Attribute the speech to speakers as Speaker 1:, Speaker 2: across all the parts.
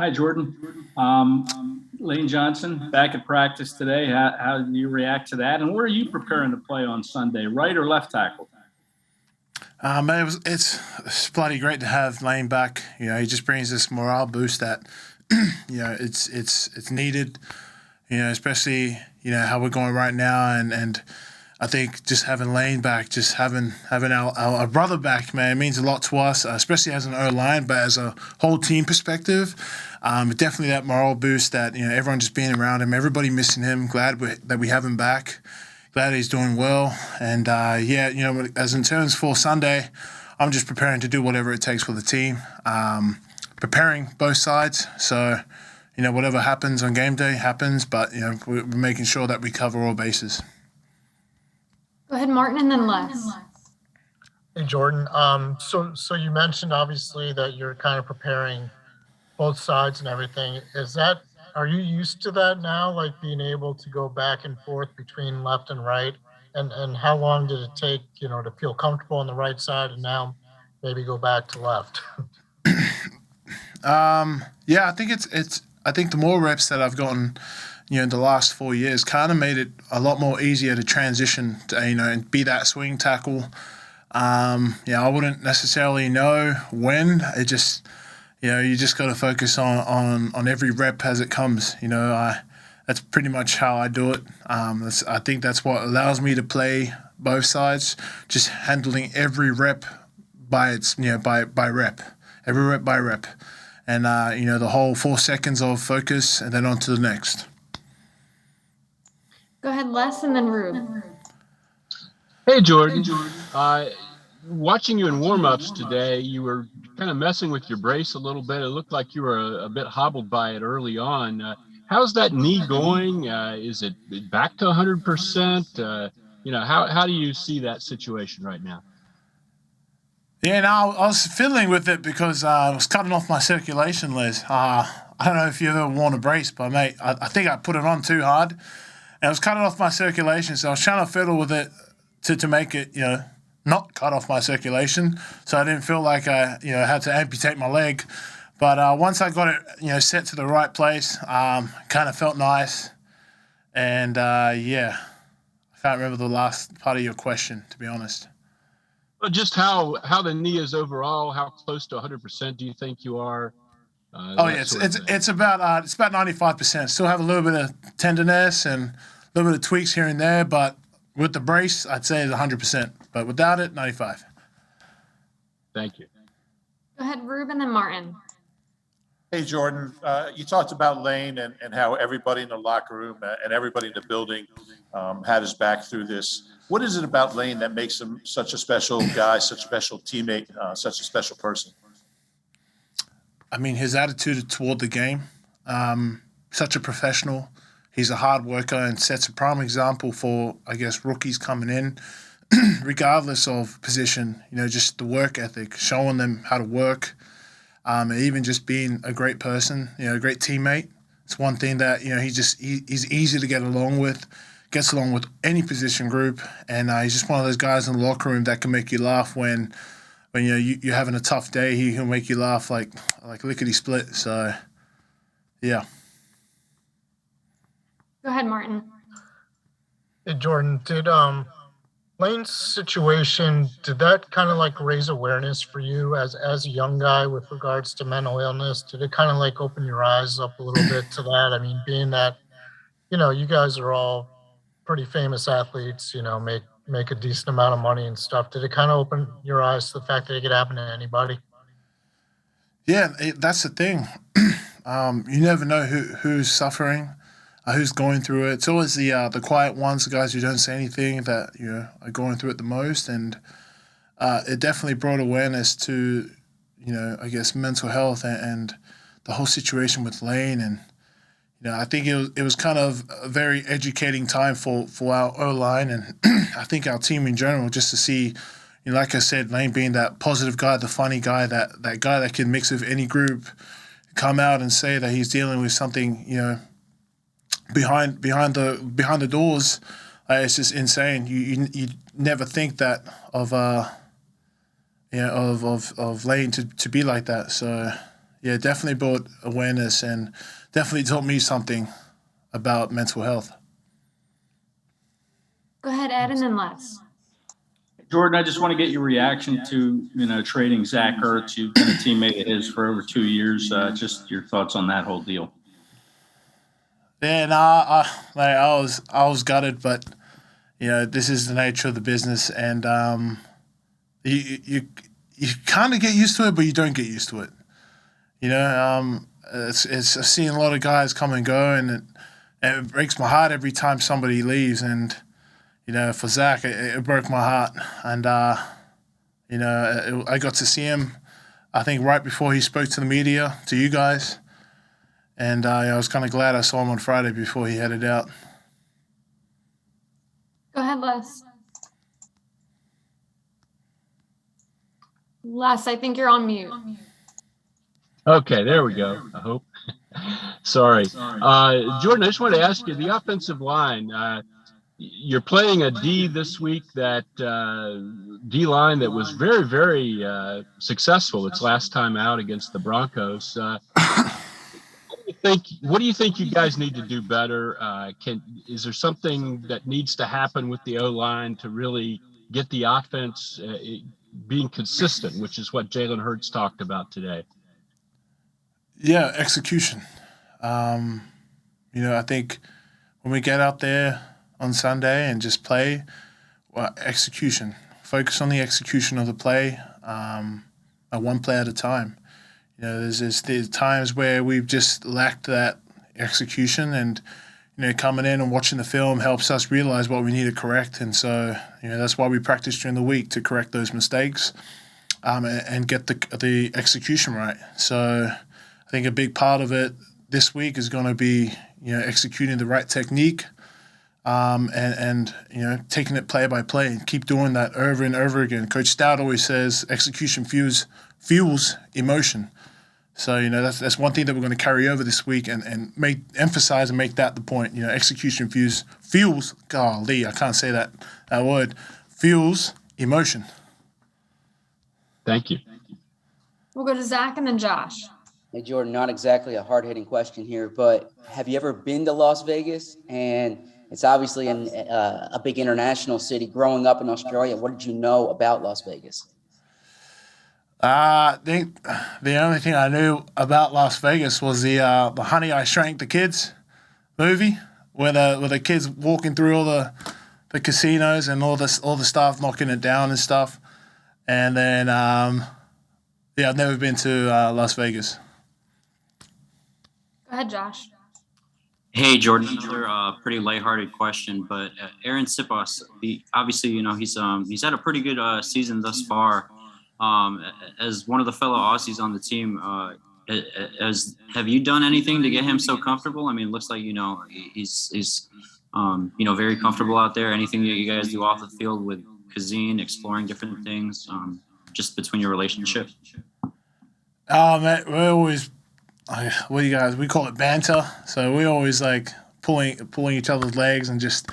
Speaker 1: Hi, Jordan. Lane Johnson back at practice today. How do you react to that? And where are you preparing to play on Sunday, right or left tackle?
Speaker 2: It's bloody great to have Lane back. He just brings this morale boost that it's needed. Especially how we're going right now, and I think just having Lane back, just having our brother back, man, it means a lot to us, especially as an O line, but as a whole team perspective, definitely that moral boost that everyone just being around him, everybody missing him. That we have him back. Glad he's doing well, and as in terms for Sunday, I'm just preparing to do whatever it takes for the team, preparing both sides. So, whatever happens on game day happens, but we're making sure that we cover all bases.
Speaker 3: Go ahead, Martin, and then Les.
Speaker 4: Hey, Jordan. So you mentioned obviously that you're kind of preparing both sides and everything. Are you used to that now, like being able to go back and forth between left and right? And how long did it take, to feel comfortable on the right side and now maybe go back to left?
Speaker 2: Yeah, I think I think the more reps that I've gotten, in the last 4 years, kind of made it a lot more easier to transition to, and be that swing tackle. I wouldn't necessarily know when. It just, you just got to focus on every rep as it comes. That's pretty much how I do it. I think that's what allows me to play both sides, just handling every rep by rep, every rep by rep. And, the whole 4 seconds of focus and then on to the next.
Speaker 3: Go ahead, Les, and then Rube.
Speaker 5: Hey, Jordan. Watching you in warm-ups today, you were kind of messing with your brace a little bit. It looked like you were a bit hobbled by it early on. How's that knee going? Is it back to 100%? How do you see that situation right now?
Speaker 2: Yeah, no, I was fiddling with it because I was cutting off my circulation, Les. I don't know if you've ever worn a brace, but, mate, I think I put it on too hard. And I was cutting off my circulation, so I was trying to fiddle with it to make it, not cut off my circulation, so I didn't feel like I, had to amputate my leg. But once I got it, set to the right place, kind of felt nice. And, I can't remember the last part of your question, to be honest.
Speaker 5: Well, just how the knee is overall, how close to 100% do you think you are?
Speaker 2: It's about 95%. Still have a little bit of tenderness and a little bit of tweaks here and there, but with the brace, I'd say it's 100%. But without it, 95.
Speaker 5: Thank you.
Speaker 3: Go ahead, Rube, and then Martin.
Speaker 6: Hey, Jordan, you talked about Lane and how everybody in the locker room and everybody in the building had his back through this. What is it about Lane that makes him such a special guy, such a special teammate, such a special person?
Speaker 2: I mean, his attitude toward the game, such a professional. He's a hard worker and sets a prime example for, I guess, rookies coming in, regardless of position, just the work ethic, showing them how to work, and even just being a great person, a great teammate. It's one thing that, he's easy to get along with, gets along with any position group, and he's just one of those guys in the locker room that can make you laugh when you're having a tough day. He'll make you laugh like lickety split. So, yeah.
Speaker 3: Go ahead, Martin.
Speaker 4: Hey, Jordan, did Lane's situation, did that kind of like raise awareness for you as a young guy with regards to mental illness? Did it kind of like open your eyes up a little bit to that? I mean, being that, you guys are all pretty famous athletes, make a decent amount of money and stuff. Did it kind of open your eyes to the fact that it could happen to anybody?
Speaker 2: Yeah, that's the thing. You never know who's suffering, who's going through it. It's always the quiet ones, the guys who don't say anything, that are going through it the most. And it definitely brought awareness to, I guess, mental health and the whole situation with Lane. And I think it was kind of a very educating time for our O-line and I think our team in general, just to see, like I said, Lane being that positive guy, the funny guy, that guy that can mix with any group, come out and say that he's dealing with something, behind the doors. It's just insane. You never think that of Lane to be like that. So yeah, definitely brought awareness and definitely taught me something about mental health.
Speaker 3: Go ahead, Ed, and then Les.
Speaker 1: Jordan, I just want to get your reaction to, trading Zach Ertz. You've been a teammate of his for over 2 years. Just your thoughts on that whole deal.
Speaker 2: Yeah, nah, I was gutted, but this is the nature of the business, and you kind of get used to it, but you don't get used to it. It's I've seen a lot of guys come and go, and it breaks my heart every time somebody leaves. And for Zach, it broke my heart. And I got to see him, I think, right before he spoke to the media, to you guys. And I was kind of glad I saw him on Friday before he headed out.
Speaker 3: Go ahead, Les. Les, I think you're on mute.
Speaker 5: Okay, there we go. I hope. Sorry. Jordan, I just wanted to ask you, the offensive line, you're playing a D this week, that D line that was very, very successful its last time out against the Broncos. What do you think you guys need to do better? Is there something that needs to happen with the O-line to really get the offense being consistent, which is what Jalen Hurts talked about today?
Speaker 2: Yeah, execution. I think when we get out there on Sunday and just play, execution. Focus on the execution of the play, one play at a time. There's times where we've just lacked that execution, and coming in and watching the film helps us realize what we need to correct. And so that's why we practice during the week, to correct those mistakes, and get the execution right. So I think a big part of it this week is going to be executing the right technique, and taking it play by play, and keep doing that over and over again. Coach Stout always says execution fuels emotion. So that's one thing that we're going to carry over this week, and emphasize and make that the point. Execution fuels. Golly, I can't say that word. Fuels emotion.
Speaker 5: Thank you.
Speaker 3: We'll go to Zach and then Josh.
Speaker 7: Hey, Jordan, not exactly a hard-hitting question here, but have you ever been to Las Vegas? And it's obviously a big international city. Growing up in Australia, what did you know about Las Vegas?
Speaker 2: I think the only thing I knew about Las Vegas was the Honey, I Shrank the Kids movie, where the kids walking through all the casinos and all the staff knocking it down and stuff. And then I've never been to Las Vegas.
Speaker 3: Go ahead, Josh.
Speaker 8: Hey, Jordan, another pretty lighthearted question, but Aaron Sipos, obviously, he's had a pretty good season thus far. As one of the fellow Aussies on the team, have you done anything to get him so comfortable? I mean, it looks like he's very comfortable out there. Anything that you guys do off the field with Kazeen, exploring different things, just between your relationship?
Speaker 2: Man, we're always, we call it banter. So we always like pulling each other's legs, and just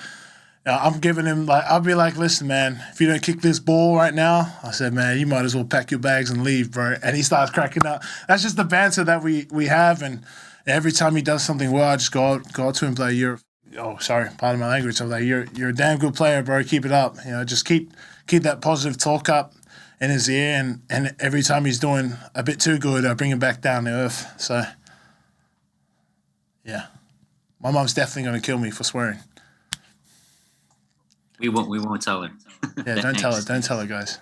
Speaker 2: I'm giving him, I'll be like, listen, man, if you don't kick this ball right now, I said, man, you might as well pack your bags and leave, bro. And he starts cracking up. That's just the banter that we have. And every time he does something well, I just go up to him and be like, pardon my language. I'm like, you're a damn good player, bro. Keep it up. Just keep that positive talk up in his ear. And every time he's doing a bit too good, I bring him back down to earth. So, yeah. My mom's definitely going to kill me for swearing.
Speaker 8: We won't tell her.
Speaker 2: Yeah, don't tell her, guys.